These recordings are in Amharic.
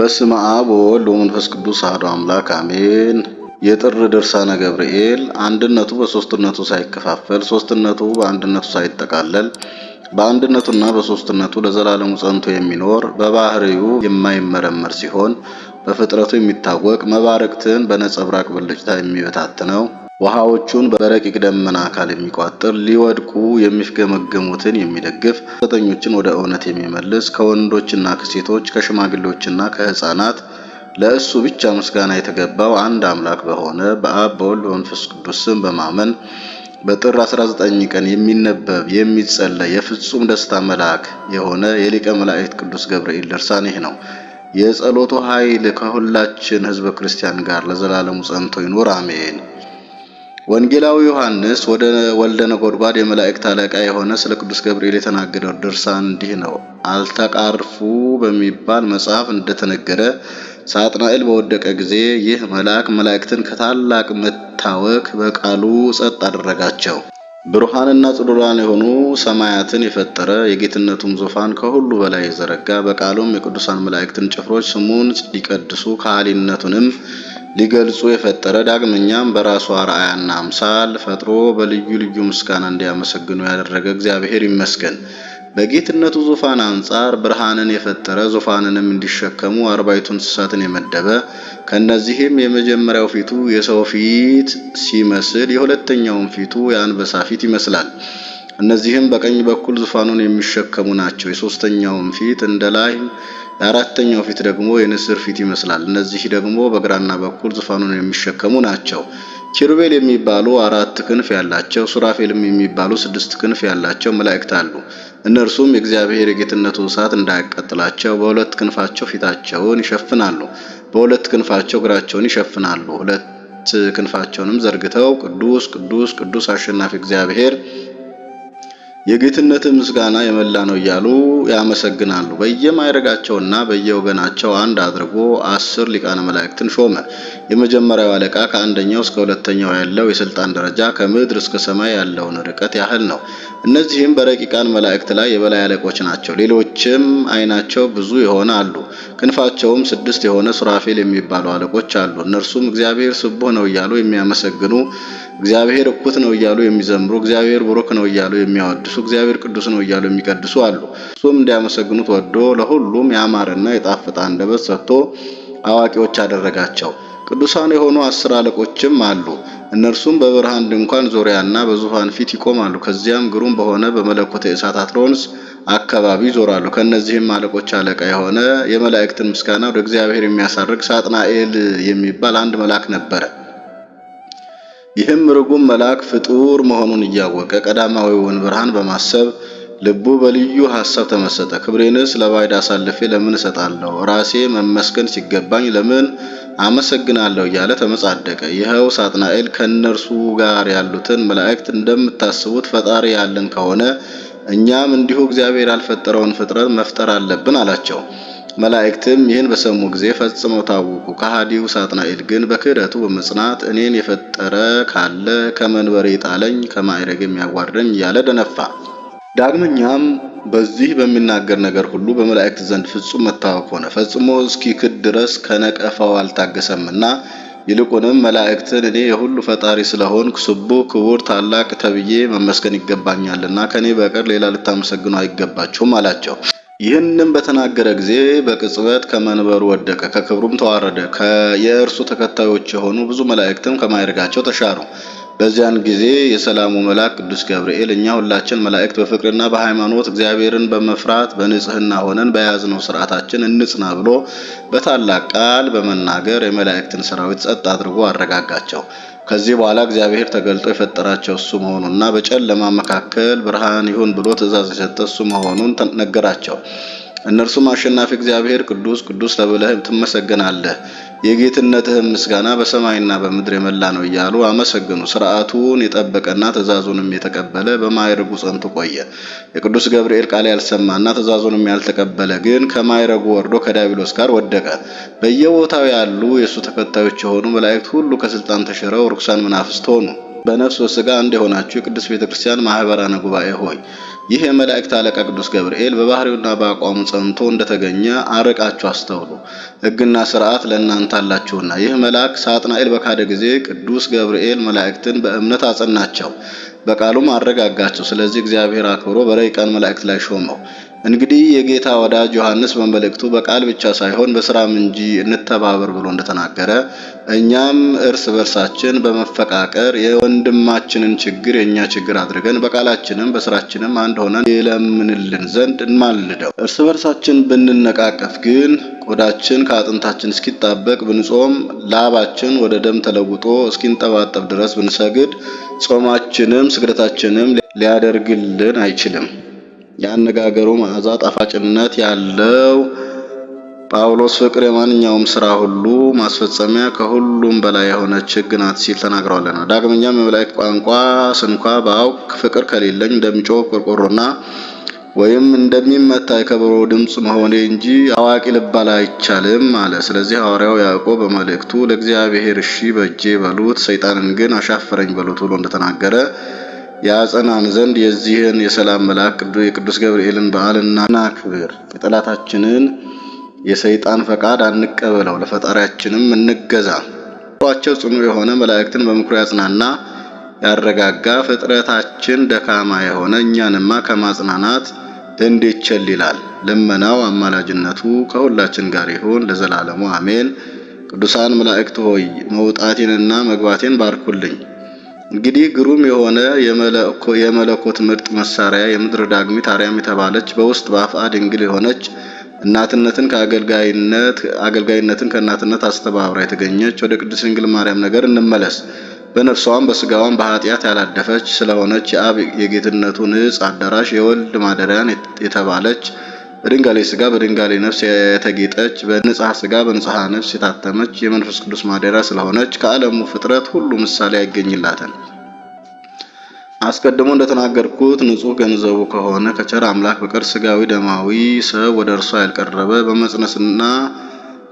በስመ አብ ወወልድ ወመንፈስ ቅዱስ አሐዱ አምላክ አሜን። የጥር ድርሳነ ገብርኤል አንድነቱ በሶስትነቱ ሳይከፋፈል ሶስትነቱ በአንድነቱ ሳይጠቃለል በአንድነቱና በሶስትነቱ ለዘላለሙ ጸንቶ የሚኖር በባህሪው የማይመረመር ሲሆን በፍጥረቱ የሚታወቅ መባረቅትን በነጸብራቅ ብልጭታ የሚበታትነው ውሃዎቹን በረቂቅ ደመና አካል የሚቋጥር ሊወድቁ የሚፍገመገሙትን የሚደግፍ ሐሰተኞችን ወደ እውነት የሚመልስ ከወንዶችና ከሴቶች ከሽማግሌዎችና ከሕፃናት ለእሱ ብቻ ምስጋና የተገባው አንድ አምላክ በሆነ በአብ በወልድ በመንፈስ ቅዱስ ስም በማመን በጥር 19 ቀን የሚነበብ የሚጸለይ የፍጹም ደስታ መልአክ የሆነ የሊቀ መላእክት ቅዱስ ገብርኤል ድርሳን ይህ ነው። የጸሎቱ ኃይል ከሁላችን ሕዝበ ክርስቲያን ጋር ለዘላለሙ ጸንቶ ይኑር አሜን። ወንጌላዊ ዮሐንስ ወደ ወልደ ነጎድጓድ የመላእክት አለቃ የሆነ ስለ ቅዱስ ገብርኤል የተናገረው ድርሳን እንዲህ ነው። አልተቃርፉ በሚባል መጽሐፍ እንደተነገረ ሳጥናኤል በወደቀ ጊዜ ይህ መልአክ መላእክትን ከታላቅ መታወክ በቃሉ ጸጥ አደረጋቸው። ብሩሃንና ጽዱራን የሆኑ ሰማያትን የፈጠረ የጌትነቱም ዙፋን ከሁሉ በላይ የዘረጋ በቃሉም የቅዱሳን መላእክትን ጭፍሮች ስሙን ሊቀድሱ ከሃሊነቱንም ሊገልጹ የፈጠረ ዳግመኛም በራሱ አርአያና አምሳል ፈጥሮ በልዩ ልዩ ምስጋና እንዲያመሰግኑ ያደረገ እግዚአብሔር ይመስገን። በጌትነቱ ዙፋን አንጻር ብርሃንን የፈጠረ ዙፋንንም እንዲሸከሙ አርባዕቱ እንስሳትን የመደበ ከነዚህም የመጀመሪያው ፊቱ የሰው ፊት ሲመስል የሁለተኛውም ፊቱ የአንበሳ ፊት ይመስላል። እነዚህም በቀኝ በኩል ዙፋኑን የሚሸከሙ ናቸው። የሶስተኛውም ፊት እንደ ላይ የአራተኛው ፊት ደግሞ የንስር ፊት ይመስላል። እነዚህ ደግሞ በግራና በኩል ዙፋኑን የሚሸከሙ ናቸው። ኪሩቤል የሚባሉ 4 ክንፍ ያላቸው ሱራፌልም የሚባሉ 6 ክንፍ ያላቸው መላእክት አሉ። እነርሱም የእግዚአብሔር የጌትነቱ እሳት እንዳያቃጥላቸው በሁለት ክንፋቸው ፊታቸውን ይሸፍናሉ፣ በሁለት ክንፋቸው እግራቸውን ይሸፍናሉ። ሁለት ክንፋቸውንም ዘርግተው ቅዱስ ቅዱስ ቅዱስ አሸናፊ እግዚአብሔር የጌትነት ምስጋና የመላ ነው እያሉ ያመሰግናሉ። በየማይረጋቸውና በየወገናቸው አንድ አድርጎ 10 ሊቃነ መላእክትን ሾመ። የመጀመሪያው አለቃ ከአንደኛው እስከ ሁለተኛው ያለው የስልጣን ደረጃ ከምድር እስከ ሰማይ ያለውን ርቀት ያህል ነው። እነዚህም በረቂቃን መላእክት ላይ የበላይ አለቆች ናቸው። ሌሎችም አይናቸው ብዙ የሆነ አሉ። ክንፋቸውም 6 የሆነ ሱራፌል የሚባሉ አለቆች አሉ። እነርሱም እግዚአብሔር ስቡህ ነው እያሉ የሚያመሰግኑ፣ እግዚአብሔር እኩት ነው እያሉ የሚዘምሩ፣ እግዚአብሔር ቡሩክ ነው እያሉ የሚያወድሱ፣ እግዚአብሔር ቅዱስ ነው እያሉ የሚቀድሱ አሉ። እሱም እንዲያመሰግኑት ወዶ ለሁሉም ያማረና የጣፈጠ አንደበት ሰጥቶ አዋቂዎች አደረጋቸው። ቅዱሳን የሆኑ 10 አለቆችም አሉ። እነርሱም በብርሃን ድንኳን ዙሪያና በዙፋን ፊት ይቆማሉ። ከዚያም ግሩም በሆነ በመለኮተ እሳት አትሮንስ አካባቢ ይዞራሉ። ከነዚህም አለቆች አለቃ የሆነ የመላእክትን ምስጋና ወደ እግዚአብሔር የሚያሳርግ ሳጥናኤል የሚባል አንድ መልአክ ነበረ። ይህም ርጉም መልአክ ፍጡር መሆኑን እያወቀ ቀዳማዊውን ብርሃን በማሰብ ልቡ በልዩ ሐሳብ ተመሰጠ። ክብሬንስ ለባዕድ አሳልፌ ለምን እሰጣለሁ? ራሴ መመስገን ሲገባኝ ለምን አመሰግናለሁ እያለ ተመጻደቀ። ይኸው ሳጥናኤል ከነርሱ ጋር ያሉትን መላእክት እንደምታስቡት ፈጣሪ ያለን ከሆነ እኛም እንዲሁ እግዚአብሔር ያልፈጠረውን ፍጥረት መፍጠር አለብን አላቸው። መላእክትም ይህን በሰሙ ጊዜ ፈጽመው ታወኩ። ከሃዲው ሳጥናኤል ግን በክህደቱ በመጽናት እኔን የፈጠረ ካለ ከመንበሬ ጣለኝ፣ ከማዕረግ የሚያዋርደኝ እያለ ደነፋ። ዳግመኛም በዚህ በሚናገር ነገር ሁሉ በመላእክት ዘንድ ፍጹም መታወክ ሆነ። ፈጽሞ እስኪክድ ድረስ ከነቀፋው አልታገሰምና ይልቁንም መላእክትን እኔ የሁሉ ፈጣሪ ስለሆንኩ ስቡህ ክቡር ታላቅ ተብዬ መመስገን ይገባኛልና ከኔ በቀር ሌላ ልታመሰግኑ አይገባችሁም አላቸው። ይህንም በተናገረ ጊዜ በቅጽበት ከመንበሩ ወደቀ፣ ከክብሩም ተዋረደ። የእርሱ ተከታዮች የሆኑ ብዙ መላእክትም ከማዕረጋቸው ተሻሩ። በዚያን ጊዜ የሰላሙ መልአክ ቅዱስ ገብርኤል እኛ ሁላችን መላእክት በፍቅርና በሃይማኖት እግዚአብሔርን በመፍራት በንጽህና ሆነን በያዝነው ሥርዓታችን እንጽና ብሎ በታላቅ ቃል በመናገር የመላእክትን ሰራዊት ጸጥ አድርጎ አረጋጋቸው። ከዚህ በኋላ እግዚአብሔር ተገልጦ የፈጠራቸው እሱ መሆኑንና በጨለማ መካከል ብርሃን ይሁን ብሎ ትእዛዝ የሰጠ እሱ መሆኑን ነገራቸው። እነርሱም አሸናፊ እግዚአብሔር ቅዱስ ቅዱስ ተብለህ ትመሰገናለህ፣ የጌትነትህም ምስጋና በሰማይና በምድር የመላ ነው እያሉ አመሰገኑ። ሥርዓቱን የጠበቀና ትእዛዙንም የተቀበለ በማዕረጉ ጸንቶ ቆየ። የቅዱስ ገብርኤል ቃል ያልሰማና ትእዛዙንም ያልተቀበለ ግን ከማዕረጉ ወርዶ ከዲያብሎስ ጋር ወደቀ። በየቦታው ያሉ የእሱ ተከታዮች የሆኑ መላእክት ሁሉ ከስልጣን ተሽረው ርኩሳን መናፍስት ሆኑ። በነፍስ ወሥጋ አንድ የሆናችሁ የቅዱስ ቤተክርስቲያን ማህበራነ ጉባኤ ሆይ ይህ የመላእክት አለቃ ቅዱስ ገብርኤል በባህሪውና በአቋሙ ጸንቶ እንደተገኘ አርቃችሁ አስተውሉ። ሕግና ሥርዓት ለእናንተ አላችሁና። ይህ መልአክ ሳጥናኤል በካደ ጊዜ ቅዱስ ገብርኤል መላእክትን በእምነት አጸናቸው፣ በቃሉም አረጋጋቸው። ስለዚህ እግዚአብሔር አክብሮ በረቂቃን መላእክት ላይ ሾመው። እንግዲህ የጌታ ወዳጅ ዮሐንስ በመልእክቱ በቃል ብቻ ሳይሆን በስራም እንጂ እንተባበር ብሎ እንደተናገረ እኛም እርስ በርሳችን በመፈቃቀር የወንድማችንን ችግር የኛ ችግር አድርገን በቃላችንም በስራችንም አንድ ሆነን ይለምንልን ዘንድ እንማልደው። እርስ በርሳችን ብንነቃቀፍ ግን ቆዳችን ከአጥንታችን እስኪጣበቅ ብንጾም ላባችን ወደ ደም ተለውጦ እስኪንጠባጠብ ድረስ ብንሰግድ ጾማችንም ስግደታችንም ሊያደርግልን አይችልም። የአነጋገሩ መዓዛ ጣፋጭነት ያለው ጳውሎስ ፍቅር የማንኛውም ስራ ሁሉ ማስፈጸሚያ ከሁሉም በላይ የሆነች ሕግ ናት ሲል ተናግሯልና። ዳግመኛም የመላእክት ቋንቋ ስንኳ ባውቅ ፍቅር ከሌለኝ እንደሚጮህ ቆርቆሮና ወይም እንደሚመታ የከበሮ ድምፅ መሆኔ እንጂ አዋቂ ልባል አይቻልም አለ። ስለዚህ ሐዋርያው ያዕቆብ በመልእክቱ ለእግዚአብሔር እሺ በእጄ በሉት ሰይጣንን ግን አሻፈረኝ በሉት ብሎ እንደተናገረ ያጸናን ዘንድ የዚህን የሰላም መልአክ የቅዱስ ገብርኤልን በዓል እናክብር። የጠላታችንን የሰይጣን ፈቃድ አንቀበለው፣ ለፈጣሪያችንም እንገዛ። ቋቸው ጽኑ የሆነ መላእክትን በምክሩ ያጽናና ያረጋጋ፣ ፍጥረታችን ደካማ የሆነ እኛንማ ከማጽናናት እንዴት ቸል ይላል። ልመናው አማላጅነቱ ከሁላችን ጋር ይሁን ለዘላለሙ አሜን። ቅዱሳን መላእክት ሆይ መውጣቴንና መግባቴን ባርኩልኝ። እንግዲህ ግሩም የሆነ የመለኮት ምርጥ መሳሪያ የምድር ዳግሚት አርያም የተባለች በውስጥ በአፍአ ድንግል የሆነች እናትነትን አገልጋይነትን ከእናትነት አስተባብራ የተገኘች ወደ ቅድስት ድንግል ማርያም ነገር እንመለስ። በነፍሷም በስጋዋም በኃጢአት ያላደፈች ስለሆነች የአብ የጌትነቱ ንጽሕ አዳራሽ የወልድ ማደሪያን የተባለች በድንጋሌ ስጋ በድንጋሌ ነፍስ የተጌጠች በንጽሐ ስጋ በንጽሐ ነፍስ የታተመች የመንፈስ ቅዱስ ማደሪያ ስለሆነች ከዓለሙ ፍጥረት ሁሉ ምሳሌ አይገኝላትን። አስቀድሞ እንደተናገርኩት ንጹሕ ገንዘቡ ከሆነ ከቸር አምላክ በቀር ስጋዊ ደማዊ ሰው ወደ እርሷ ያልቀረበ በመጽነስና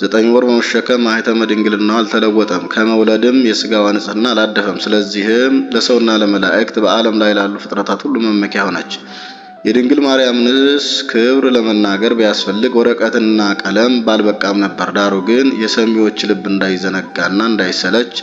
9 ወር በመሸከም ማኅተመ ድንግልናው አልተለወጠም፣ ከመውለድም የስጋዋ ንጽሕና አላደፈም። ስለዚህም ለሰውና ለመላእክት በዓለም ላይ ላሉ ፍጥረታት ሁሉ መመኪያ ሆነች። የድንግል ማርያምንስ ክብር ለመናገር ቢያስፈልግ ወረቀትና ቀለም ባልበቃም ነበር። ዳሩ ግን የሰሚዎች ልብ እንዳይዘነጋና እንዳይሰለች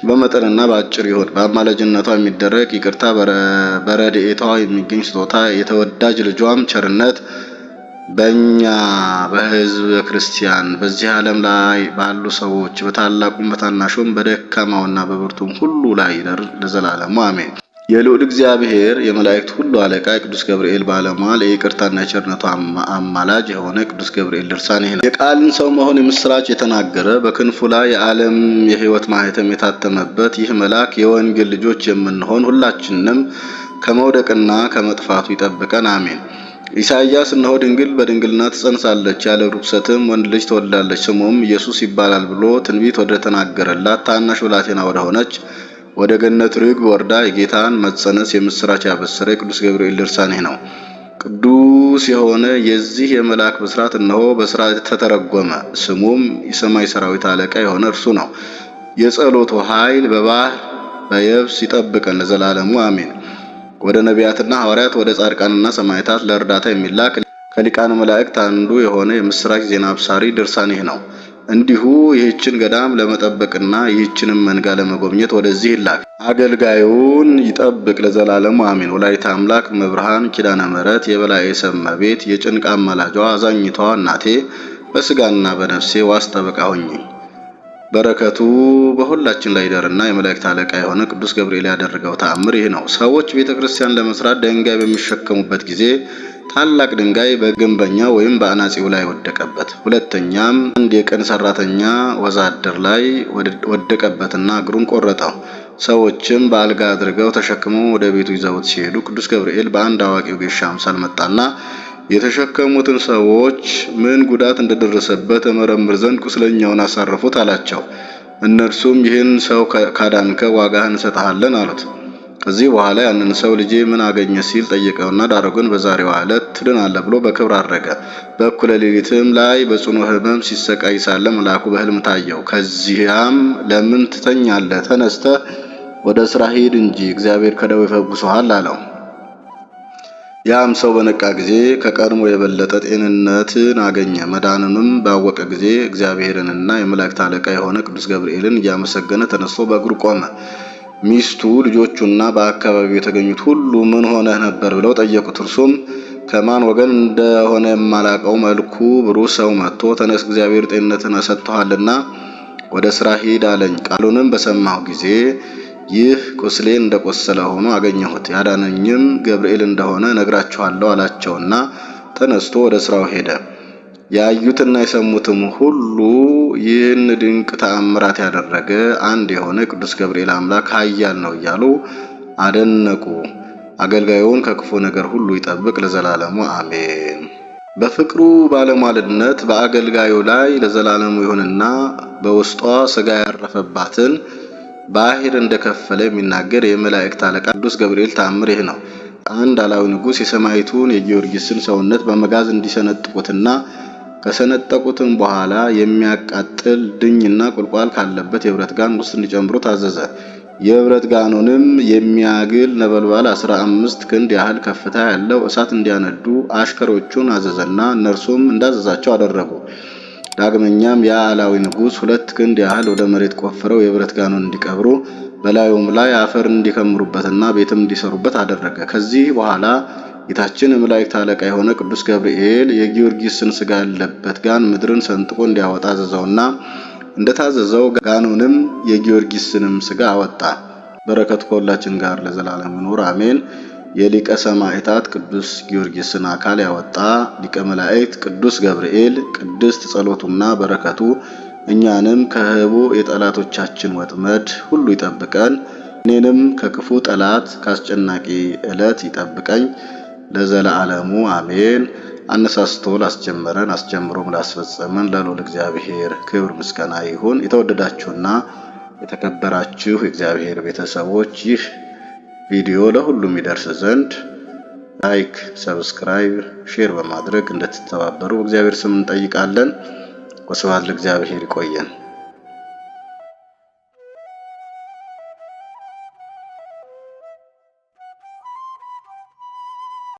በመጠንና በአጭር ይሁን። በአማላጅነቷ የሚደረግ ይቅርታ፣ በረድኤቷ የሚገኝ ስጦታ፣ የተወዳጅ ልጇም ቸርነት በእኛ በሕዝበ ክርስቲያን በዚህ ዓለም ላይ ባሉ ሰዎች በታላቁም በታናሹም በደካማውና በብርቱም ሁሉ ላይ ይደር ለዘላለሙ አሜን። የልዑል እግዚአብሔር የመላእክት ሁሉ አለቃ የቅዱስ ገብርኤል ባለሟል የይቅርታና የቸርነቱ አማላጅ የሆነ ቅዱስ ገብርኤል ድርሳን ይህ ነው። የቃልን ሰው መሆን የምስራች የተናገረ በክንፉ ላይ የዓለም የሕይወት ማኅተም የታተመበት ይህ መልአክ የወንጌል ልጆች የምንሆን ሁላችንንም ከመውደቅና ከመጥፋቱ ይጠብቀን አሜን። ኢሳይያስ እነሆ ድንግል በድንግልና ትጸንሳለች፣ ያለ ርኩሰትም ወንድ ልጅ ትወልዳለች፣ ስሙም ኢየሱስ ይባላል ብሎ ትንቢት ወደ ተናገረላት ታናሽ ብላቴና ወደ ሆነች ወደ ገነት ርግብ ወርዳ የጌታን መጸነስ የምስራች ያበሰረ የቅዱስ ገብርኤል ድርሳን ይህ ነው። ቅዱስ የሆነ የዚህ የመልአክ ብስራት እነሆ በሥርዓት ተተረጎመ። ስሙም የሰማይ ሰራዊት አለቃ የሆነ እርሱ ነው። የጸሎቱ ኃይል በባህር በየብስ ይጠብቀን ለዘላለሙ አሜን። ወደ ነቢያትና ሐዋርያት ወደ ጻድቃንና ሰማዕታት ለእርዳታ የሚላክ ከሊቃነ መላእክት አንዱ የሆነ የምስራች ዜና አብሳሪ ድርሳን ይህ ነው። እንዲሁ ይህችን ገዳም ለመጠበቅና ይህችንም መንጋ ለመጎብኘት ወደዚህ ይላክ። አገልጋዩን ይጠብቅ ለዘላለሙ አሜን። ወላዲተ አምላክ መብርሃን ኪዳነ ምሕረት የበላይ ሰመቤት የጭንቅ አማላጇ አዛኝቷ እናቴ በስጋና በነፍሴ ዋስ ጠበቃ ሆኚ። በረከቱ በሁላችን ላይ ይደርና የመላእክት አለቃ የሆነ ቅዱስ ገብርኤል ያደረገው ተአምር ይህ ነው። ሰዎች ቤተክርስቲያን ለመስራት ድንጋይ በሚሸከሙበት ጊዜ ታላቅ ድንጋይ በግንበኛ ወይም በአናጺው ላይ ወደቀበት። ሁለተኛም አንድ የቀን ሰራተኛ ወዛደር ላይ ወደቀበትና እግሩን ቆረጠው። ሰዎችም በአልጋ አድርገው ተሸክመው ወደ ቤቱ ይዘውት ሲሄዱ ቅዱስ ገብርኤል በአንድ አዋቂው ጌሻ አምሳል መጣና የተሸከሙትን ሰዎች ምን ጉዳት እንደደረሰበት መረምር ዘንድ ቁስለኛውን አሳርፉት አላቸው። እነርሱም ይህን ሰው ካዳንከ ዋጋህን እንሰጥሃለን አሉት። ከዚህ በኋላ ያንን ሰው ልጄ ምን አገኘ ሲል ጠየቀውና ዳሩ ግን በዛሬዋ ዕለት ትድናለህ ብሎ በክብር አረገ። በእኩለ ሌሊትም ላይ በጽኑ ሕመም ሲሰቃይ ሳለ መልአኩ በሕልም ታየው። ከዚያም ለምን ትተኛለህ? ተነስተህ ወደ ስራ ሂድ እንጂ እግዚአብሔር ከደዌ ፈውሶሃል አለው። ያም ሰው በነቃ ጊዜ ከቀድሞ የበለጠ ጤንነትን አገኘ። መዳንንም ባወቀ ጊዜ እግዚአብሔርንና የመላእክት አለቃ የሆነ ቅዱስ ገብርኤልን እያመሰገነ ተነስቶ በእግሩ ቆመ። ሚስቱ፣ ልጆቹና በአካባቢው የተገኙት ሁሉ ምን ሆነህ ነበር ብለው ጠየቁት። እርሱም ከማን ወገን እንደሆነ የማላቀው መልኩ ብሩህ ሰው መጥቶ ተነስ፣ እግዚአብሔር ጤንነትን ሰጥቶሃልና ወደ ስራ ሂድ አለኝ። ቃሉንም በሰማሁ ጊዜ ይህ ቁስሌን እንደቆሰለ ሆኖ አገኘሁት። ያዳነኝም ገብርኤል እንደሆነ ነግራችኋለሁ አላቸውና ተነስቶ ወደ ስራው ሄደ። ያዩትና የሰሙትም ሁሉ ይህን ድንቅ ተአምራት ያደረገ አንድ የሆነ ቅዱስ ገብርኤል አምላክ ኃያል ነው እያሉ አደነቁ። አገልጋዩን ከክፉ ነገር ሁሉ ይጠብቅ ለዘላለሙ አሜን። በፍቅሩ ባለሟልነት በአገልጋዩ ላይ ለዘላለሙ ይሁንና በውስጧ ሥጋ ያረፈባትን ባህር እንደከፈለ የሚናገር የመላእክት አለቃ ቅዱስ ገብርኤል ተአምር ይህ ነው። አንድ አላዊ ንጉሥ የሰማዕቱን የጊዮርጊስን ሰውነት በመጋዝ እንዲሰነጥቁትና ከሰነጠቁትም በኋላ የሚያቃጥል ድኝና ቁልቋል ካለበት የብረት ጋን ውስጥ እንዲጨምሩ ታዘዘ። የብረት ጋኑንም የሚያግል ነበልባል 15 ክንድ ያህል ከፍታ ያለው እሳት እንዲያነዱ አሽከሮቹን አዘዘና እነርሱም እንዳዘዛቸው አደረጉ። ዳግመኛም ያ አላዊ ንጉሥ 2 ክንድ ያህል ወደ መሬት ቆፍረው የብረት ጋኑን እንዲቀብሩ በላዩም ላይ አፈር እንዲከምሩበትና ቤትም እንዲሰሩበት አደረገ። ከዚህ በኋላ ጌታችን የመላእክት አለቃ የሆነ ቅዱስ ገብርኤል የጊዮርጊስን ሥጋ ያለበት ጋን ምድርን ሰንጥቆ እንዲያወጣ አዘዘውና እንደታዘዘው ጋኑንም የጊዮርጊስንም ሥጋ አወጣ። በረከቱ ከሁላችን ጋር ለዘላለም ይኑር አሜን። የሊቀ ሰማዕታት ቅዱስ ጊዮርጊስን አካል ያወጣ ሊቀ መላእክት ቅዱስ ገብርኤል ቅድስት ጸሎቱና በረከቱ እኛንም ከህቡ የጠላቶቻችን ወጥመድ ሁሉ ይጠብቀን፣ እኔንም ከክፉ ጠላት ካስጨናቂ ዕለት ይጠብቀኝ ለዘላለሙ አሜን። አነሳስቶ ላስጀመረን አስጀምሮም ላስፈጸመን ለልዑል እግዚአብሔር ክብር ምስጋና ይሁን። የተወደዳችሁና የተከበራችሁ የእግዚአብሔር ቤተሰቦች ይህ ቪዲዮ ለሁሉም ይደርስ ዘንድ ላይክ፣ ሰብስክራይብ፣ ሼር በማድረግ እንድትተባበሩ በእግዚአብሔር ስም እንጠይቃለን። ወስብሐት ለእግዚአብሔር። ይቆየን።